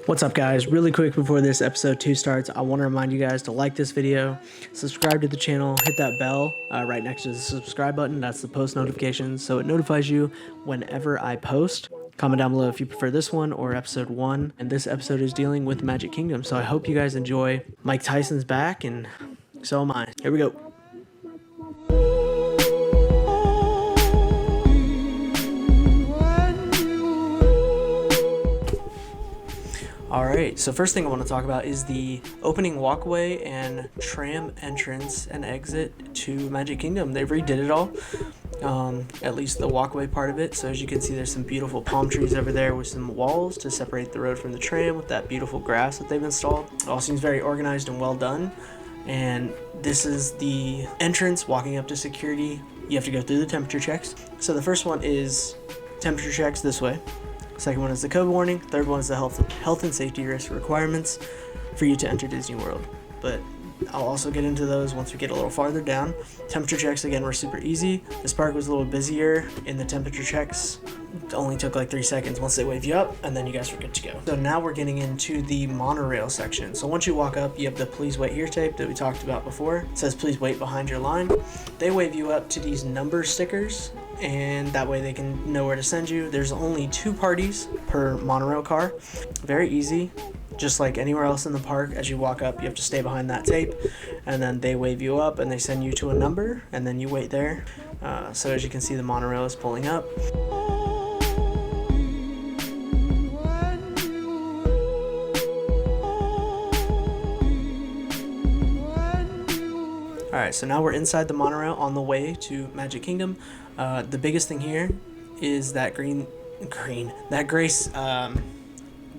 What's up, guys? Really quick before this episode 2 starts, I want to remind you guys to like this video, subscribe to the channel, hit that bell right next to the subscribe button. That's the post notifications, so it notifies you whenever I post. Comment down below if you prefer this one or episode 1. And this episode is dealing with Magic Kingdom, so I hope you guys enjoy. Mike Tyson's back, and so am I. Here we go. Alright, so first thing I want to talk about is the opening walkway and tram entrance and exit to Magic Kingdom. They redid it all, at least the walkway part of it. So as you can see, there's some beautiful palm trees over there with some walls to separate the road from the tram with that beautiful grass that they've installed. It all seems very organized and well done. And this is the entrance walking up to security. You have to go through the temperature checks. So the first one is temperature checks this way. Second one is the COVID warning. Third one is the health and safety risk requirements for you to enter Disney World. But I'll also get into those once we get a little farther down. Temperature checks, again, were super easy. This park was a little busier in the temperature checks. It only took like 3 seconds once they wave you up, and then you guys were good to go. So now we're getting into the monorail section. So once you walk up, you have the please wait here tape that we talked about before. It says please wait behind your line. They wave you up to these number stickers, and that way they can know where to send you. There's only 2 parties per monorail car. Very easy. Just like anywhere else in the park, as you walk up, you have to stay behind that tape, and then they wave you up and they send you to a number, and then you wait there. So as you can see, the monorail is pulling up. Alright, so now we're inside the monorail on the way to Magic Kingdom. The biggest thing here is that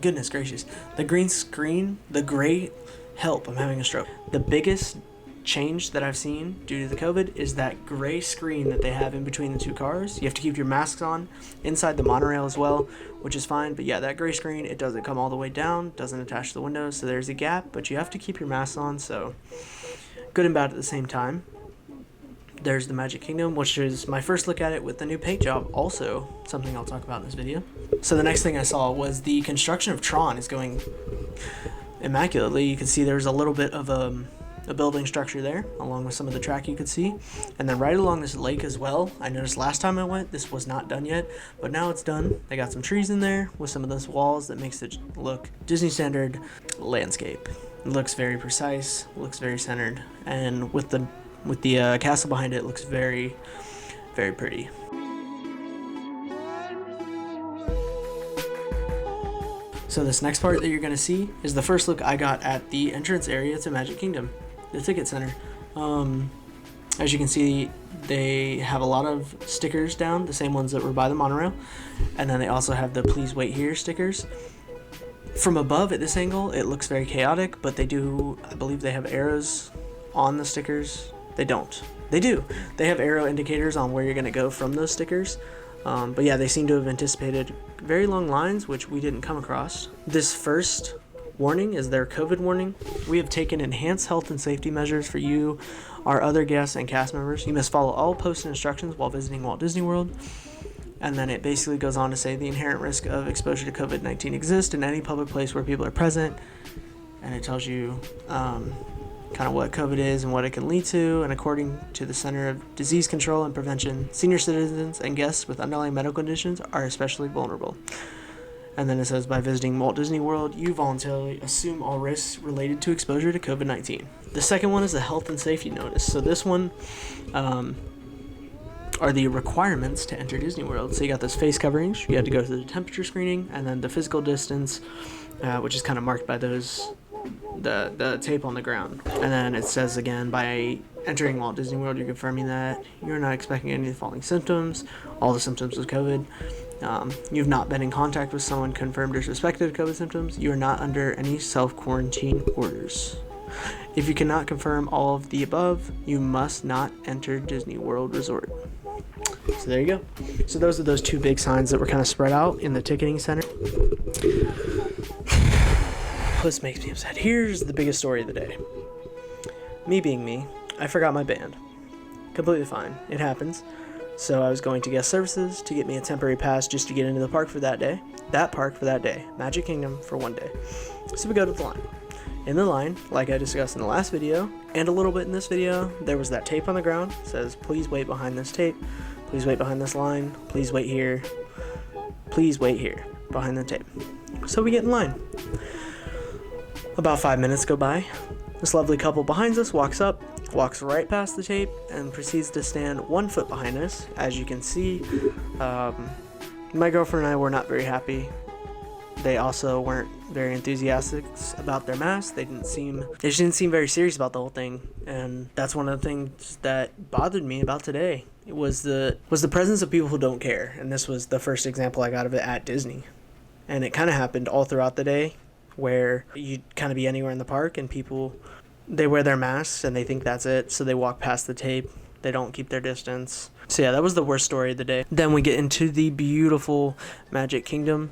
goodness gracious, the green screen, the gray, help, I'm having a stroke. The biggest change that I've seen due to the COVID is that gray screen that they have in between the 2 cars. You have to keep your masks on inside the monorail as well, which is fine. But yeah, that gray screen, it doesn't come all the way down, doesn't attach to the windows, so there's a gap, but you have to keep your masks on, so good and bad at the same time. There's the Magic Kingdom, which is my first look at it with the new paint job, also something I'll talk about in this video. So the next thing I saw was the construction of Tron is going immaculately. You can see there's a little bit of a building structure there, along with some of the track you could see. And then right along this lake as well, I noticed last time I went, this was not done yet, but now it's done. They got some trees in there with some of those walls that makes it look Disney standard landscape. It looks very precise, looks very centered, and with the castle behind it, looks very, very pretty. So this next part that you're going to see is the first look I got at the entrance area to Magic Kingdom, the ticket center. As you can see, they have a lot of stickers down, the same ones that were by the monorail, and then they also have the please wait here stickers. From above at this angle, it looks very chaotic, but they do, I believe they have arrows on the stickers. They don't. They do. They have arrow indicators on where you're going to go from those stickers. But yeah, they seem to have anticipated very long lines, which we didn't come across. This first warning is their COVID warning. We have taken enhanced health and safety measures for you, our other guests, and cast members. You must follow all posted instructions while visiting Walt Disney World. And then it basically goes on to say the inherent risk of exposure to COVID-19 exists in any public place where people are present. And it tells you kind of what COVID is and what it can lead to. And according to the Center of Disease Control and Prevention, senior citizens and guests with underlying medical conditions are especially vulnerable. And then it says, by visiting Walt Disney World, you voluntarily assume all risks related to exposure to COVID-19. The second one is the health and safety notice. So this one are the requirements to enter Disney World. So you got those face coverings, you have to go through the temperature screening, and then the physical distance, which is kind of marked by those the tape on the ground. And then it says again, by entering Walt Disney World, you're confirming that you're not expecting any of the following symptoms, all the symptoms of COVID. You've not been in contact with someone confirmed or suspected of COVID symptoms. You are not under any self-quarantine orders. If you cannot confirm all of the above, you must not enter Disney World Resort. So there you go. So those are those 2 big signs that were kind of spread out in the ticketing center. This makes me upset. Here's the biggest story of the day. Me being me, I forgot my band. Completely fine. It happens. So I was going to guest services to get me a temporary pass just to get into the park for that day. Magic Kingdom for one day. So we go to the line. In the line, like I discussed in the last video, and a little bit in this video, there was that tape on the ground. It says, please wait behind this tape. Please wait behind this line. Please wait here. Please wait here behind the tape. So we get in line. About 5 minutes go by. This lovely couple behind us walks up, walks right past the tape, and proceeds to stand 1 foot behind us. As you can see, my girlfriend and I were not very happy. They also weren't very enthusiastic about their mask. They just didn't seem very serious about the whole thing. And that's one of the things that bothered me about today. It was the presence of people who don't care. And this was the first example I got of it at Disney. And it kind of happened all throughout the day, where you'd kind of be anywhere in the park and people, they wear their masks and they think that's it. So they walk past the tape. They don't keep their distance. So yeah, that was the worst story of the day. Then we get into the beautiful Magic Kingdom.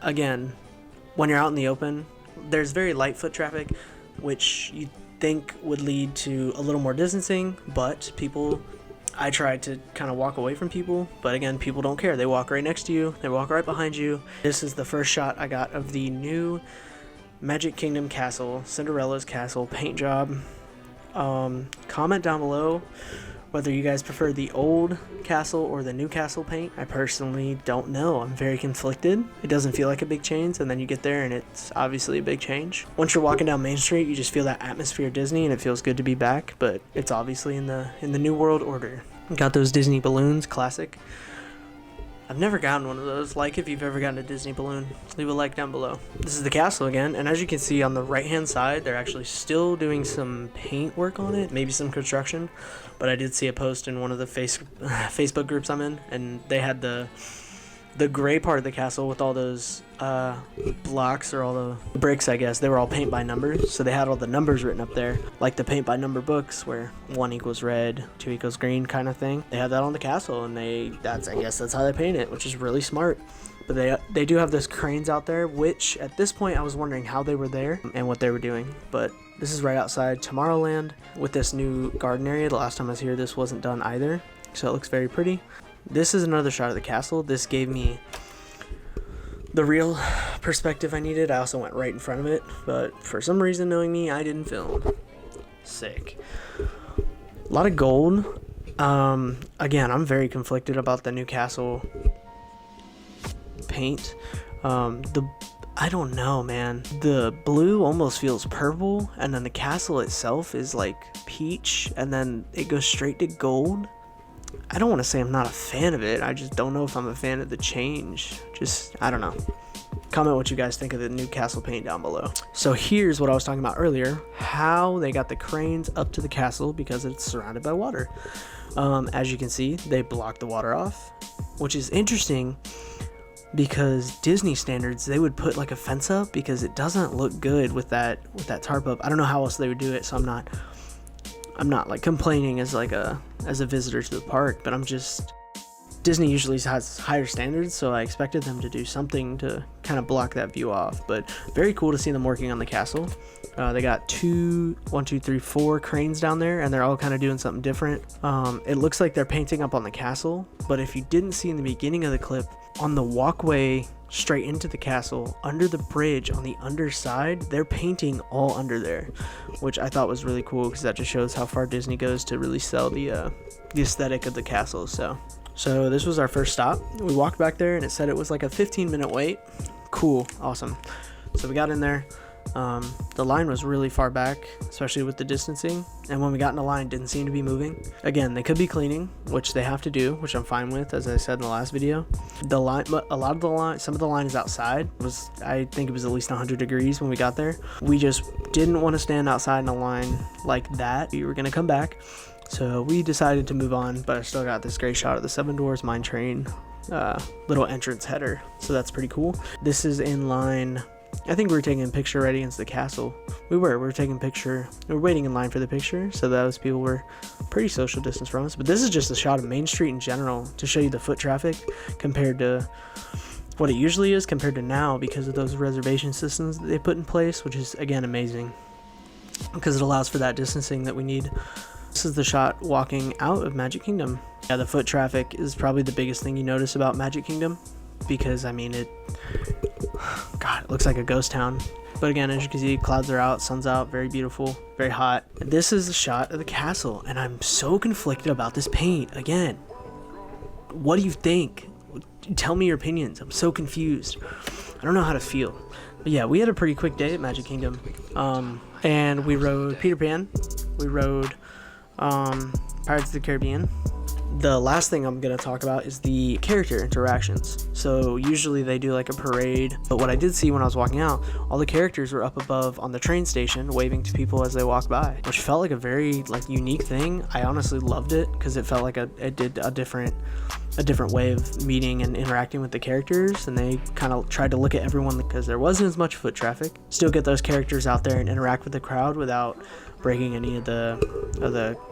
Again, when you're out in the open, there's very light foot traffic, which you think would lead to a little more distancing, but I tried to kind of walk away from people, but again, people don't care. They walk right next to you. They walk right behind you. This is the first shot I got of the new Magic Kingdom castle, Cinderella's castle paint job. Comment down below whether you guys prefer the old castle or the new castle paint. I personally don't know. I'm very conflicted. It doesn't feel like a big change, and then you get there and it's obviously a big change. Once you're walking down Main Street, you just feel that atmosphere of Disney, and it feels good to be back, but it's obviously in the New World Order. Got those Disney balloons, classic. I've never gotten one of those. Like, if you've ever gotten a Disney balloon, leave a like down below. This is the castle again, and as you can see on the right hand side, they're actually still doing some paint work on it, maybe some construction, but I did see a post in one of the Facebook groups I'm in, and they had the gray part of the castle with all those blocks, or all the bricks, I guess. They were all paint by numbers, so they had all the numbers written up there, like the paint by number books where 1 equals red, 2 equals green kind of thing. They had that on the castle, and I guess that's how they paint it, which is really smart. But they do have those cranes out there, which at this point I was wondering how they were there and what they were doing. But this is right outside Tomorrowland with this new garden area. The last time I was here, this wasn't done either, so it looks very pretty. This is another shot of the castle. This gave me the real perspective I needed. I also went right in front of it, but for some reason, knowing me, I didn't film. Sick. A lot of gold. Again, I'm very conflicted about the new castle paint. I don't know, man. The blue almost feels purple, and then the castle itself is like peach, and then it goes straight to gold. I don't want to say I'm not a fan of it. I just don't know if I'm a fan of the change. I don't know. Comment what you guys think of the new castle paint down below. So here's what I was talking about earlier, how they got the cranes up to the castle because it's surrounded by water. As you can see, they blocked the water off, which is interesting because Disney standards, they would put like a fence up because it doesn't look good with that tarp up. I don't know how else they would do it, so I'm not like complaining as a visitor to the park, but Disney usually has higher standards, so I expected them to do something to kind of block that view off. But very cool to see them working on the castle. They got 4 cranes down there, and they're all kind of doing something different. It looks like they're painting up on the castle, but if you didn't see in the beginning of the clip, on the walkway straight into the castle, under the bridge on the underside, they're painting all under there, which I thought was really cool because that just shows how far Disney goes to really sell the aesthetic of the castle. So this was our first stop. We walked back there and it said it was like a 15-minute wait. Cool, awesome. So we got in there. The line was really far back, especially with the distancing, and when we got in the line, it didn't seem to be moving. Again, they could be cleaning, which they have to do, which I'm fine with, as I said in the last video. The line, but some of the line is outside. I think it was at least 100 degrees when we got there. We just didn't want to stand outside in a line like that. We were gonna come back, so we decided to move on. But I still got this great shot of the Seven Dwarfs Mine Train little entrance header, so that's pretty cool. This is in line. I think we were taking a picture right against the castle. We were taking a picture. We were waiting in line for the picture, so those people were pretty social distance from us. But this is just a shot of Main Street in general to show you the foot traffic compared to what it usually is compared to now, because of those reservation systems that they put in place, which is again amazing because it allows for that distancing that we need. This is the shot walking out of Magic Kingdom. Yeah, the foot traffic is probably the biggest thing you notice about Magic Kingdom, because I mean it looks like a ghost town. But again, as you can see, clouds are out, sun's out, very beautiful, very hot. This is a shot of the castle, and I'm so conflicted about this paint. Again, what do you think? Tell me your opinions. I'm so confused. I don't know how to feel. But yeah, we had a pretty quick day at Magic Kingdom. And we rode Peter Pan. We rode Pirates of the Caribbean. The last thing I'm going to talk about is the character interactions. So usually they do like a parade, but what I did see when I was walking out, all the characters were up above on the train station waving to people as they walk by, which felt like a very like unique thing. I honestly loved it because it felt like it did a different way of meeting and interacting with the characters, and they kind of tried to look at everyone because there wasn't as much foot traffic. Still get those characters out there and interact with the crowd without breaking any of the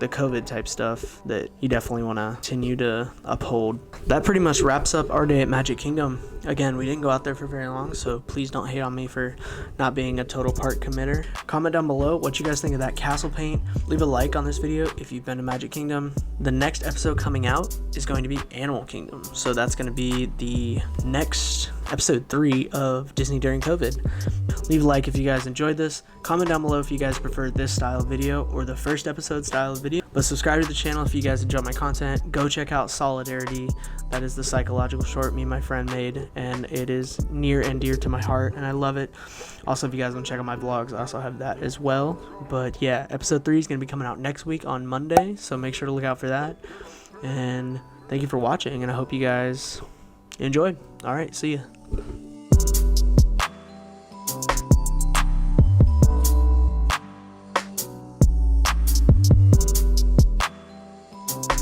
COVID type stuff that you definitely want to continue to uphold. That pretty much wraps up our day at Magic Kingdom. Again, we didn't go out there for very long, so please don't hate on me for not being a total park committer. Comment down below what you guys think of that castle paint. Leave a like on this video if you've been to Magic Kingdom. The next episode coming out is going to be Animal Kingdom, so that's going to be the next episode 3 of Disney during COVID. Leave a like if you guys enjoyed this. Comment down below if you guys prefer this style of video or the first episode style of video. But subscribe to the channel if you guys enjoy my content. Go check out Solidarity. That is the psychological short me and my friend made, and it is near and dear to my heart, and I love it. Also, if you guys want to check out my vlogs, I also have that as well. But yeah, episode 3 is going to be coming out next week on Monday, so make sure to look out for that. And thank you for watching, and I hope you guys enjoyed. All right, see ya.